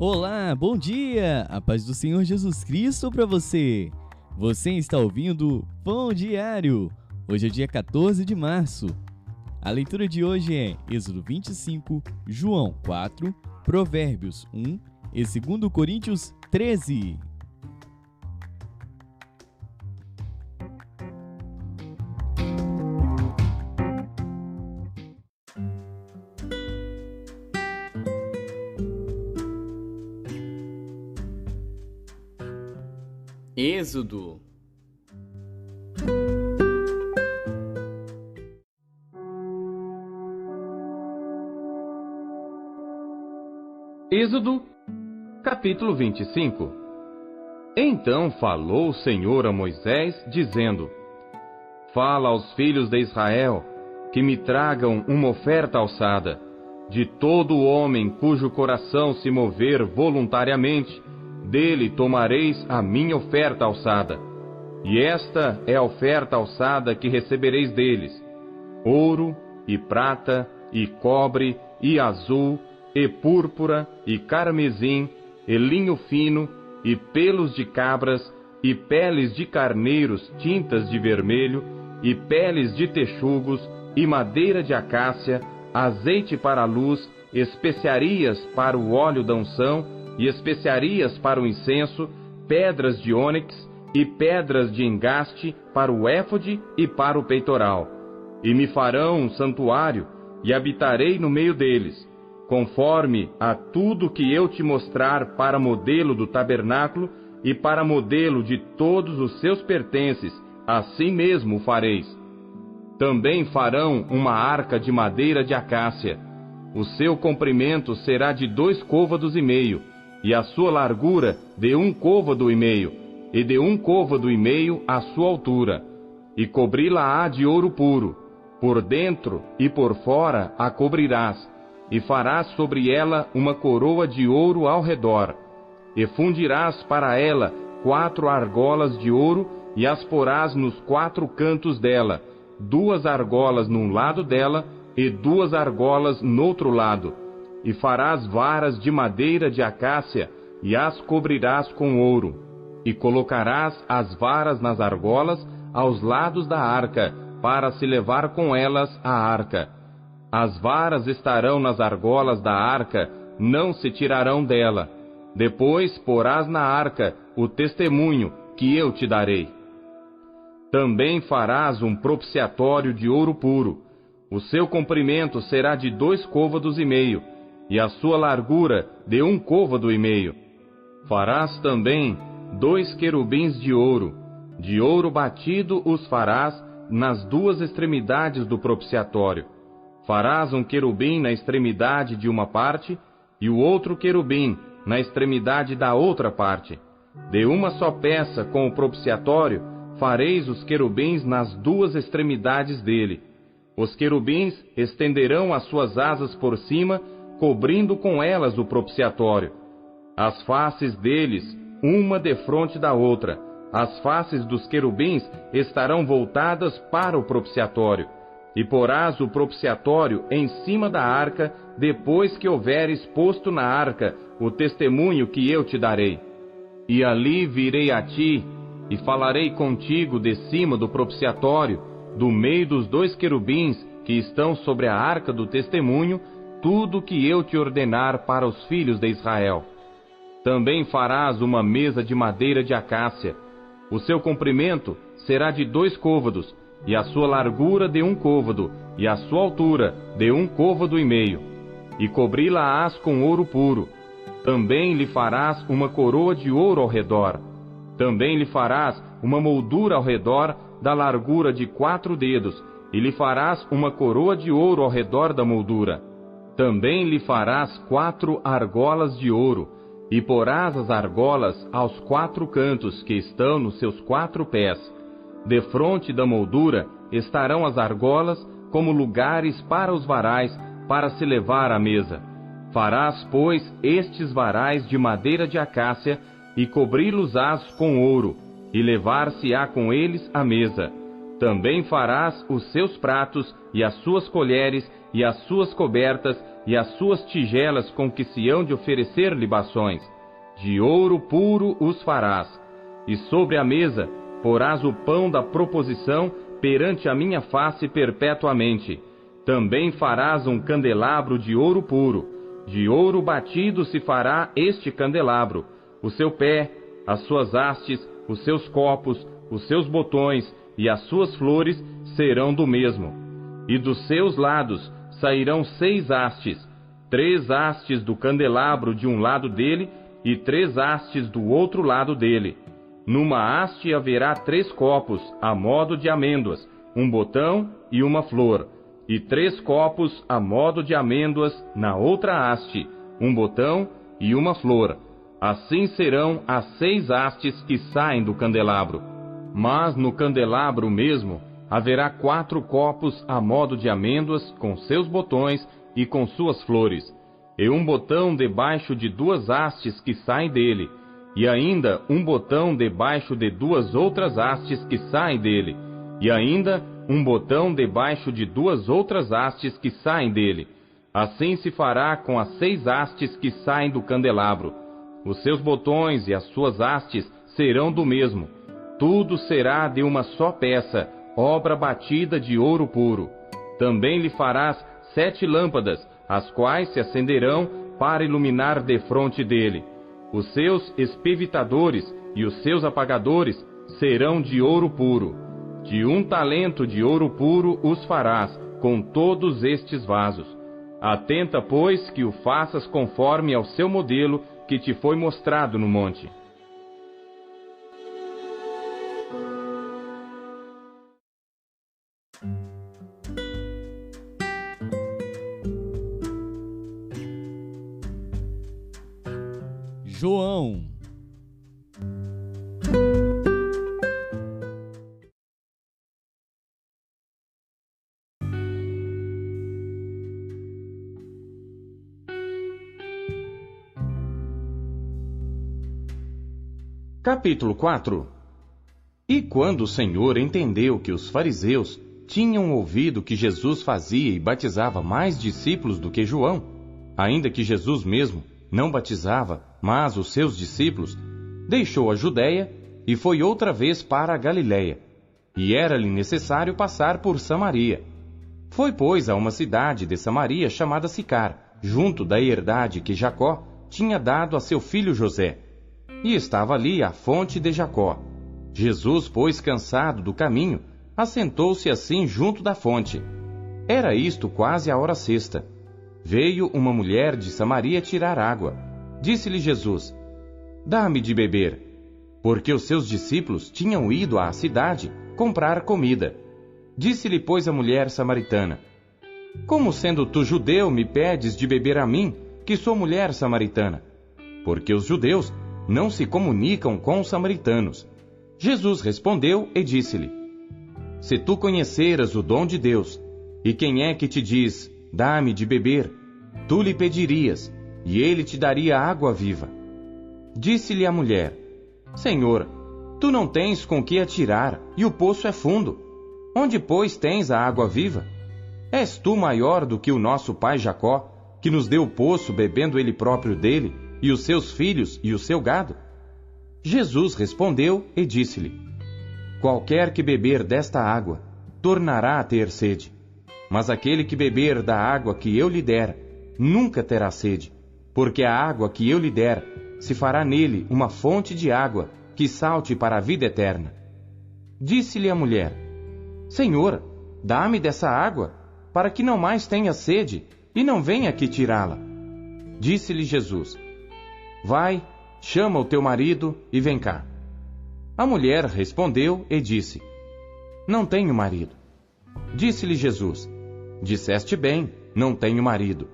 Olá, bom dia! A paz do Senhor Jesus Cristo para você! Você está ouvindo Pão Diário. Hoje é dia 14 de março. A leitura de hoje é Êxodo 25, João 4, Provérbios 1 e 2 Coríntios 13. Êxodo. Êxodo, capítulo 25. Então falou o Senhor a Moisés, dizendo: Fala aos filhos de Israel, que me tragam uma oferta alçada, de todo homem cujo coração se mover voluntariamente, dele tomareis a minha oferta alçada. E esta é a oferta alçada que recebereis deles: ouro, e prata, e cobre, e azul, e púrpura, e carmesim, e linho fino, e pelos de cabras, e peles de carneiros tintas de vermelho, e peles de texugos, e madeira de acácia, azeite para a luz, especiarias para o óleo da unção, e especiarias para o incenso, pedras de ônix e pedras de engaste para o éfode e para o peitoral. E me farão um santuário, e habitarei no meio deles, conforme a tudo que eu te mostrar para modelo do tabernáculo e para modelo de todos os seus pertences, assim mesmo o fareis. Também farão uma arca de madeira de acácia. O seu comprimento será de 2 côvados e meio, e a sua largura de 1 côvado e meio, e de 1 côvado e meio a sua altura, e cobri-la-á de ouro puro, por dentro e por fora a cobrirás, e farás sobre ela uma coroa de ouro ao redor, e fundirás para ela 4 argolas de ouro, e as porás nos 4 cantos dela, 2 argolas num lado dela, e 2 argolas noutro lado. E farás varas de madeira de acácia, e as cobrirás com ouro. E colocarás as varas nas argolas, aos lados da arca, para se levar com elas a arca. As varas estarão nas argolas da arca, não se tirarão dela. Depois porás na arca o testemunho que eu te darei. Também farás um propiciatório de ouro puro. O seu comprimento será de 2 côvados e meio, e a sua largura de 1 côvado e meio. Farás também 2 querubins de ouro batido os farás nas 2 extremidades do propiciatório. Farás um querubim na extremidade de uma parte, e o outro querubim na extremidade da outra parte. De uma só peça com o propiciatório, fareis os querubins nas 2 extremidades dele. Os querubins estenderão as suas asas por cima, cobrindo com elas o propiciatório. As faces deles, uma defronte da outra, as faces dos querubins estarão voltadas para o propiciatório. E porás o propiciatório em cima da arca, depois que houveres posto na arca o testemunho que eu te darei. E ali virei a ti, e falarei contigo de cima do propiciatório, do meio dos 2 querubins que estão sobre a arca do testemunho, tudo que eu te ordenar para os filhos de Israel. Também farás uma mesa de madeira de acácia. O seu comprimento será de 2 côvados, e a sua largura de 1 côvado, e a sua altura de 1 côvado e meio. E cobri-la-ás com ouro puro. Também lhe farás uma coroa de ouro ao redor. Também lhe farás uma moldura ao redor da largura de 4 dedos, e lhe farás uma coroa de ouro ao redor da moldura. Também lhe farás 4 argolas de ouro, e porás as argolas aos 4 cantos que estão nos seus 4 pés. Defronte da moldura estarão as argolas como lugares para os varais, para se levar à mesa. Farás, pois, estes varais de madeira de acácia, e cobri-los-ás com ouro, e levar-se-á com eles à mesa. Também farás os seus pratos, e as suas colheres, e as suas cobertas, e as suas tigelas com que se hão de oferecer libações. De ouro puro os farás. E sobre a mesa porás o pão da proposição perante a minha face perpetuamente. Também farás um candelabro de ouro puro. De ouro batido se fará este candelabro. O seu pé, as suas hastes, os seus copos, os seus botões e as suas flores serão do mesmo. E dos seus lados sairão 6 hastes, 3 hastes do candelabro de um lado dele e 3 hastes do outro lado dele. Numa haste haverá 3 copos, a modo de amêndoas, um botão e uma flor, e 3 copos a modo de amêndoas na outra haste, um botão e uma flor. Assim serão as 6 hastes que saem do candelabro. Mas no candelabro mesmo haverá 4 copos a modo de amêndoas, com seus botões e com suas flores, e um botão debaixo de 2 hastes que saem dele, e ainda um botão debaixo de 2 outras hastes que saem dele, e ainda um botão debaixo de 2 outras hastes que saem dele. Assim se fará com as 6 hastes que saem do candelabro. Os seus botões e as suas hastes serão do mesmo. Tudo será de uma só peça, obra batida de ouro puro. Também lhe farás 7 lâmpadas, as quais se acenderão para iluminar defronte dele. Os seus espevitadores e os seus apagadores serão de ouro puro. De 1 talento de ouro puro os farás, com todos estes vasos. Atenta, pois, que o faças conforme ao seu modelo que te foi mostrado no monte. João. Capítulo 4. E quando o Senhor entendeu que os fariseus tinham ouvido que Jesus fazia e batizava mais discípulos do que João, ainda que Jesus mesmo não batizava, mas os seus discípulos, deixou a Judéia e foi outra vez para a Galiléia, e era-lhe necessário passar por Samaria. Foi, pois, a uma cidade de Samaria chamada Sicar, junto da herdade que Jacó tinha dado a seu filho José. E estava ali a fonte de Jacó. Jesus, pois, cansado do caminho, assentou-se assim junto da fonte. Era isto quase a hora sexta. Veio uma mulher de Samaria tirar água. Disse-lhe Jesus: Dá-me de beber. Porque os seus discípulos tinham ido à cidade comprar comida. Disse-lhe, pois, a mulher samaritana: Como sendo tu judeu me pedes de beber a mim, que sou mulher samaritana? Porque os judeus não se comunicam com os samaritanos. Jesus respondeu e disse-lhe: Se tu conheceras o dom de Deus, e quem é que te diz, dá-me de beber, tu lhe pedirias, e ele te daria água viva. Disse-lhe a mulher: Senhor, tu não tens com que atirar, e o poço é fundo. Onde, pois, tens a água viva? És tu maior do que o nosso pai Jacó, que nos deu o poço, bebendo ele próprio dele, e os seus filhos e o seu gado? Jesus respondeu e disse-lhe: Qualquer que beber desta água, tornará a ter sede. Mas aquele que beber da água que eu lhe der, nunca terá sede, porque a água que eu lhe der se fará nele uma fonte de água que salte para a vida eterna. Disse-lhe a mulher: Senhor, dá-me dessa água, para que não mais tenha sede, e não venha aqui tirá-la. Disse-lhe Jesus: Vai, chama o teu marido e vem cá. A mulher respondeu e disse: Não tenho marido. Disse-lhe Jesus: Disseste bem, não tenho marido.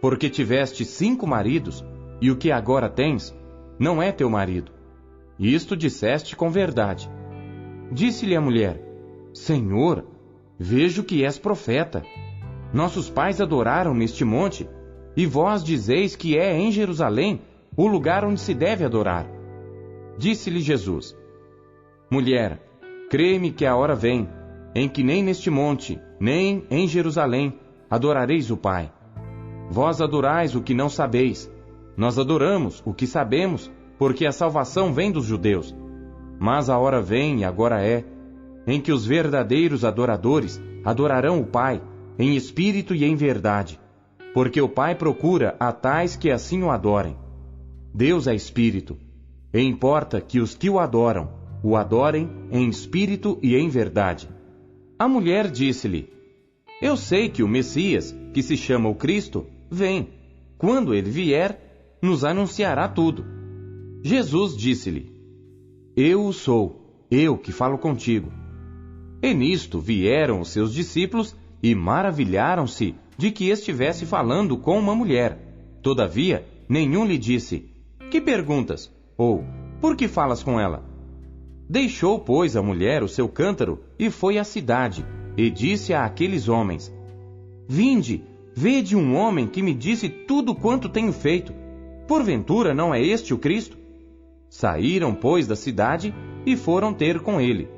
Porque tiveste 5 maridos, e o que agora tens não é teu marido. Isto disseste com verdade. Disse-lhe a mulher: Senhor, vejo que és profeta. Nossos pais adoraram neste monte, e vós dizeis que é em Jerusalém o lugar onde se deve adorar. Disse-lhe Jesus: Mulher, crê-me que a hora vem, em que nem neste monte, nem em Jerusalém, adorareis o Pai. Vós adorais o que não sabeis. Nós adoramos o que sabemos, porque a salvação vem dos judeus. Mas a hora vem, e agora é, em que os verdadeiros adoradores adorarão o Pai, em espírito e em verdade, porque o Pai procura a tais que assim o adorem. Deus é espírito, e importa que os que o adorem em espírito e em verdade. A mulher disse-lhe: Eu sei que o Messias, que se chama o Cristo, vem. Quando ele vier, nos anunciará tudo. Jesus disse-lhe: Eu o sou, eu que falo contigo. E nisto vieram os seus discípulos e maravilharam-se de que estivesse falando com uma mulher. Todavia, nenhum lhe disse: Que perguntas? Ou, por que falas com ela? Deixou, pois, a mulher o seu cântaro e foi à cidade, e disse àqueles homens: Vinde, vede um homem que me disse tudo quanto tenho feito. Porventura não é este o Cristo? Saíram, pois, da cidade e foram ter com ele.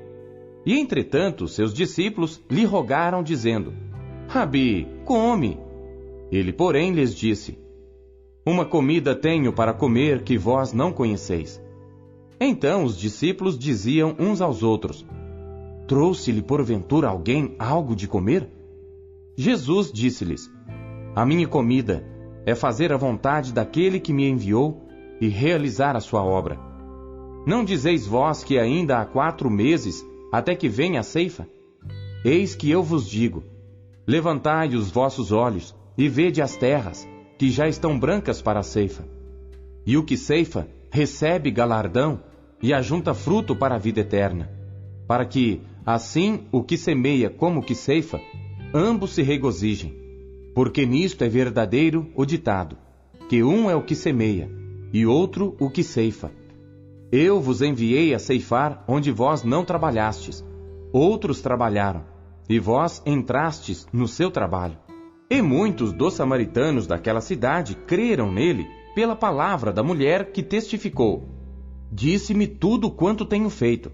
E, entretanto, seus discípulos lhe rogaram, dizendo: Rabi, come. Ele, porém, lhes disse: Uma comida tenho para comer que vós não conheceis. Então os discípulos diziam uns aos outros: Trouxe-lhe porventura alguém algo de comer? Jesus disse-lhes: A minha comida é fazer a vontade daquele que me enviou e realizar a sua obra. Não dizeis vós que ainda há 4 meses até que venha a ceifa? Eis que eu vos digo: levantai os vossos olhos e vede as terras, que já estão brancas para a ceifa. E o que ceifa recebe galardão e ajunta fruto para a vida eterna, para que, assim, o que semeia como o que ceifa, ambos se regozijem. Porque nisto é verdadeiro o ditado, que um é o que semeia, e outro o que ceifa. Eu vos enviei a ceifar onde vós não trabalhastes. Outros trabalharam, e vós entrastes no seu trabalho. E muitos dos samaritanos daquela cidade creram nele pela palavra da mulher que testificou: Disse-me tudo quanto tenho feito.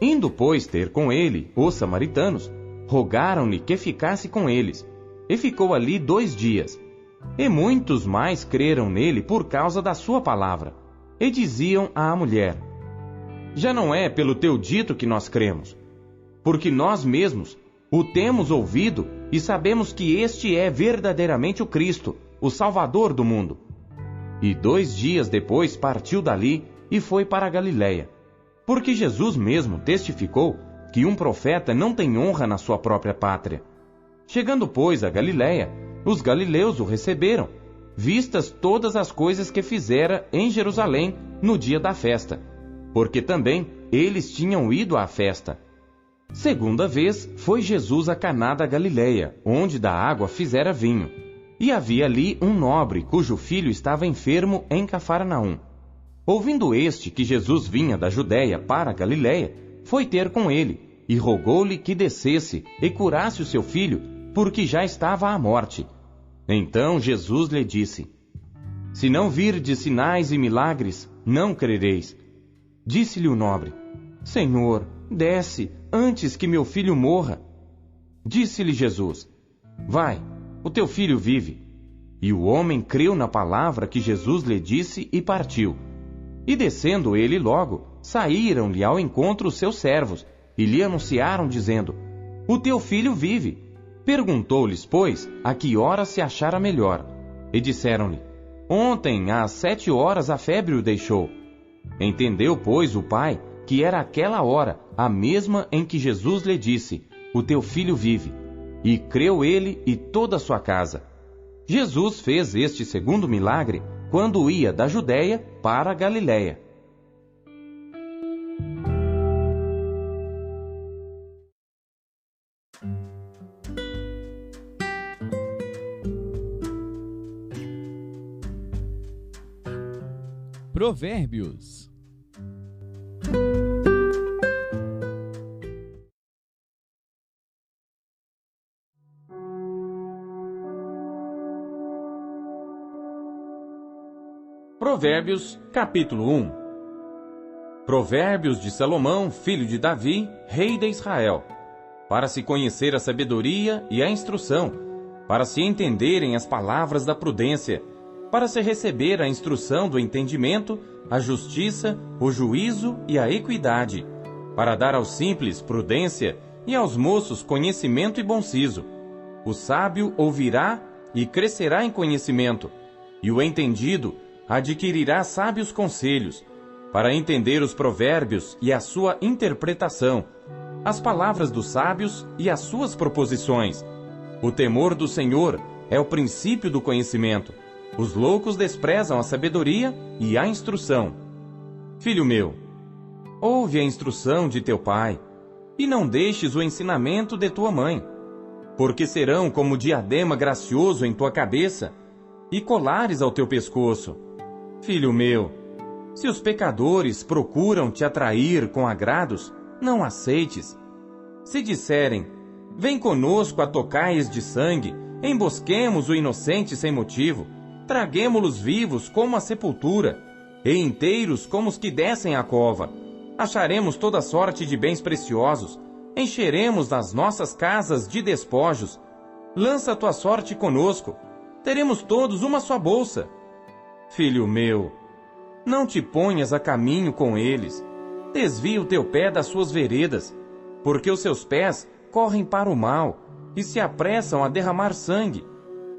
Indo, pois, ter com ele os samaritanos, rogaram-lhe que ficasse com eles, e ficou ali 2 dias. E muitos mais creram nele por causa da sua palavra, e diziam à mulher: Já não é pelo teu dito que nós cremos, porque nós mesmos o temos ouvido e sabemos que este é verdadeiramente o Cristo, o Salvador do mundo. E 2 dias depois partiu dali e foi para a Galiléia, porque Jesus mesmo testificou que um profeta não tem honra na sua própria pátria. Chegando, pois, a Galiléia, os galileus o receberam, vistas todas as coisas que fizera em Jerusalém no dia da festa, porque também eles tinham ido à festa. Segunda vez foi Jesus a Caná da Galiléia, onde da água fizera vinho. E havia ali um nobre, cujo filho estava enfermo em Cafarnaum. Ouvindo este que Jesus vinha da Judéia para a Galiléia, foi ter com ele, e rogou-lhe que descesse e curasse o seu filho, porque já estava à morte. Então Jesus lhe disse: Se não virdes sinais e milagres, não crereis. Disse-lhe o nobre: Senhor, desce, antes que meu filho morra. Disse-lhe Jesus: Vai, o teu filho vive. E o homem creu na palavra que Jesus lhe disse e partiu. E descendo ele logo, saíram-lhe ao encontro os seus servos, e lhe anunciaram, dizendo: O teu filho vive. Perguntou-lhes, pois, a que hora se achara melhor. E disseram-lhe: Ontem, às 7 horas, a febre o deixou. Entendeu, pois, o pai, que era aquela hora, a mesma em que Jesus lhe disse: O teu filho vive. E creu ele e toda a sua casa. Jesus fez este segundo milagre quando ia da Judéia para a Galiléia. Provérbios. Provérbios, capítulo 1. Provérbios de Salomão, filho de Davi, rei de Israel. para se conhecer a sabedoria e a instrução, para se entenderem as palavras da prudência, para se receber a instrução do entendimento, a justiça, o juízo e a equidade, para dar aos simples prudência e aos moços conhecimento e bom siso. O sábio ouvirá e crescerá em conhecimento, e o entendido adquirirá sábios conselhos, para entender os provérbios e a sua interpretação, as palavras dos sábios e as suas proposições. O temor do Senhor é o princípio do conhecimento. Os loucos desprezam a sabedoria e a instrução. Filho meu, ouve a instrução de teu pai, e não deixes o ensinamento de tua mãe, porque serão como diadema gracioso em tua cabeça e colares ao teu pescoço. Filho meu, se os pecadores procuram te atrair com agrados, não aceites. Se disserem, vem conosco a tocaias de sangue, embosquemos o inocente sem motivo, traguemo-los vivos como a sepultura, e inteiros como os que descem à cova. Acharemos toda sorte de bens preciosos, encheremos nas nossas casas de despojos. Lança a tua sorte conosco, teremos todos uma só bolsa. Filho meu, não te ponhas a caminho com eles, desvia o teu pé das suas veredas, porque os seus pés correm para o mal e se apressam a derramar sangue.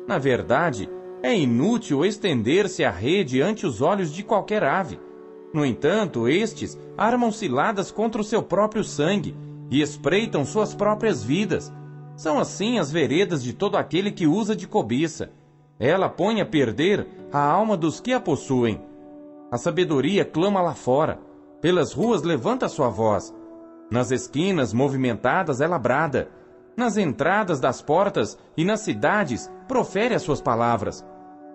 Na verdade, é inútil estender-se a rede ante os olhos de qualquer ave. No entanto, estes armam ciladas contra o seu próprio sangue e espreitam suas próprias vidas. São assim as veredas de todo aquele que usa de cobiça. Ela põe a perder a alma dos que a possuem. A sabedoria clama lá fora, pelas ruas levanta sua voz. Nas esquinas movimentadas ela brada, nas entradas das portas e nas cidades profere as suas palavras.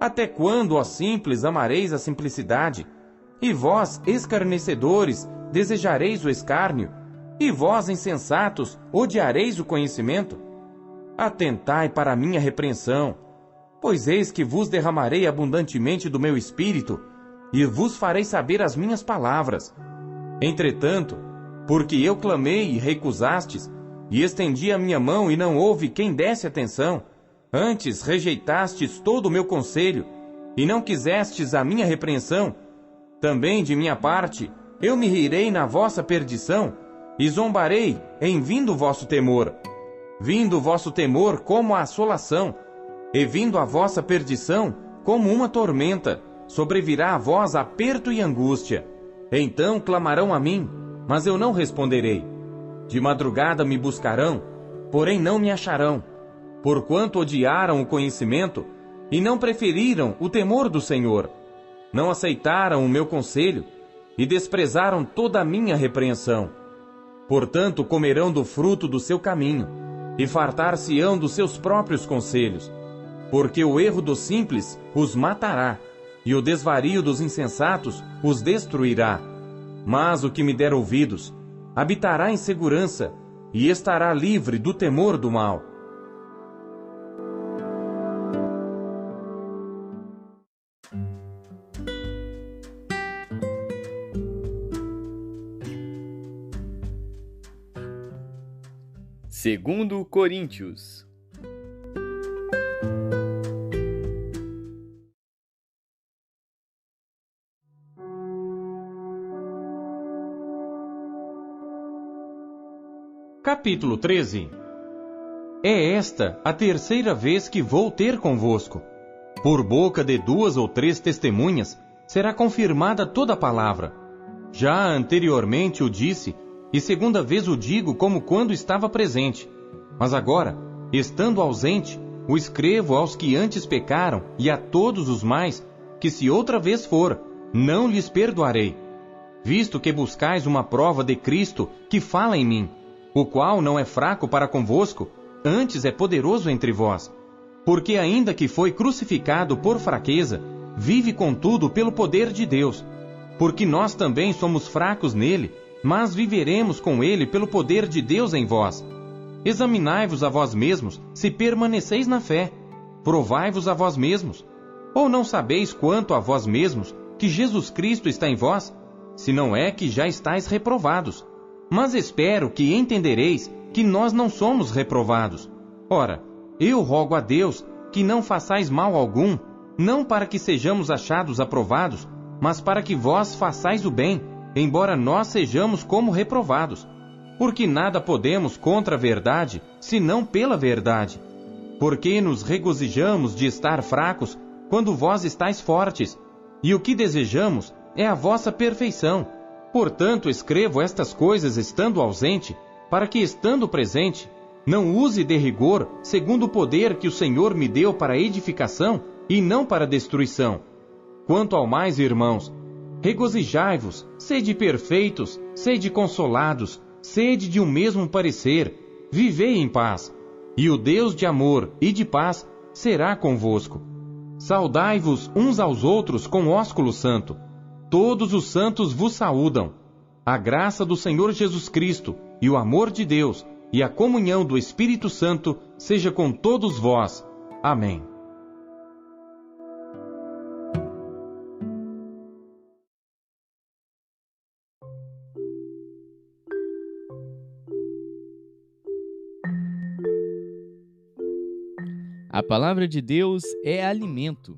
Até quando, ó simples, amareis a simplicidade? E vós, escarnecedores, desejareis o escárnio? E vós, insensatos, odiareis o conhecimento? Atentai para a minha repreensão, pois eis que vos derramarei abundantemente do meu espírito, e vos farei saber as minhas palavras. Entretanto, porque eu clamei e recusastes, e estendi a minha mão e não houve quem desse atenção, antes rejeitastes todo o meu conselho, e não quisestes a minha repreensão, também de minha parte eu me rirei na vossa perdição, e zombarei em vindo o vosso temor. Vindo o vosso temor como a assolação, e vindo a vossa perdição como uma tormenta, sobrevirá a vós aperto e angústia. Então clamarão a mim, mas eu não responderei. De madrugada me buscarão, porém não me acharão, porquanto odiaram o conhecimento e não preferiram o temor do Senhor. Não aceitaram o meu conselho e desprezaram toda a minha repreensão. Portanto, comerão do fruto do seu caminho e fartar-se-ão dos seus próprios conselhos, porque o erro dos simples os matará e o desvario dos insensatos os destruirá. Mas o que me der ouvidos habitará em segurança e estará livre do temor do mal. Segundo Coríntios. Capítulo 13. É esta a terceira vez que vou ter convosco. Por boca de 2 ou 3 testemunhas será confirmada toda a palavra. Já anteriormente o disse, e segunda vez o digo como quando estava presente. Mas agora, estando ausente, o escrevo aos que antes pecaram e a todos os mais, que se outra vez for, não lhes perdoarei. Visto que buscais uma prova de Cristo que fala em mim, o qual não é fraco para convosco, antes é poderoso entre vós. Porque ainda que foi crucificado por fraqueza, vive contudo pelo poder de Deus. Porque nós também somos fracos nele, mas viveremos com ele pelo poder de Deus em vós. Examinai-vos a vós mesmos, se permaneceis na fé. Provai-vos a vós mesmos. Ou não sabeis quanto a vós mesmos que Jesus Cristo está em vós? Se não é que já estáis reprovados. Mas espero que entendereis que nós não somos reprovados. Ora, eu rogo a Deus que não façais mal algum, não para que sejamos achados aprovados, mas para que vós façais o bem, embora nós sejamos como reprovados. Porque nada podemos contra a verdade, senão pela verdade. Porque nos regozijamos de estar fracos, quando vós estáis fortes, e o que desejamos é a vossa perfeição. Portanto, escrevo estas coisas estando ausente, para que, estando presente, não use de rigor, segundo o poder que o Senhor me deu para edificação e não para destruição. Quanto ao mais, irmãos, regozijai-vos, sede perfeitos, sede consolados, sede de um mesmo parecer, vivei em paz, e o Deus de amor e de paz será convosco. Saudai-vos uns aos outros com ósculo santo. Todos os santos vos saúdam. A graça do Senhor Jesus Cristo e o amor de Deus e a comunhão do Espírito Santo seja com todos vós. Amém. A palavra de Deus é alimento.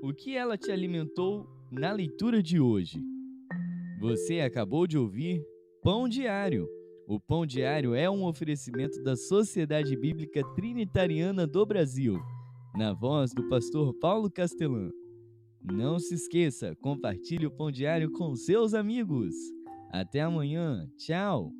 O que ela te alimentou na leitura de hoje? Você acabou de ouvir Pão Diário. O Pão Diário é um oferecimento da Sociedade Bíblica Trinitariana do Brasil, na voz do pastor Paulo Castelã. Não se esqueça, compartilhe o Pão Diário com seus amigos. Até amanhã. Tchau!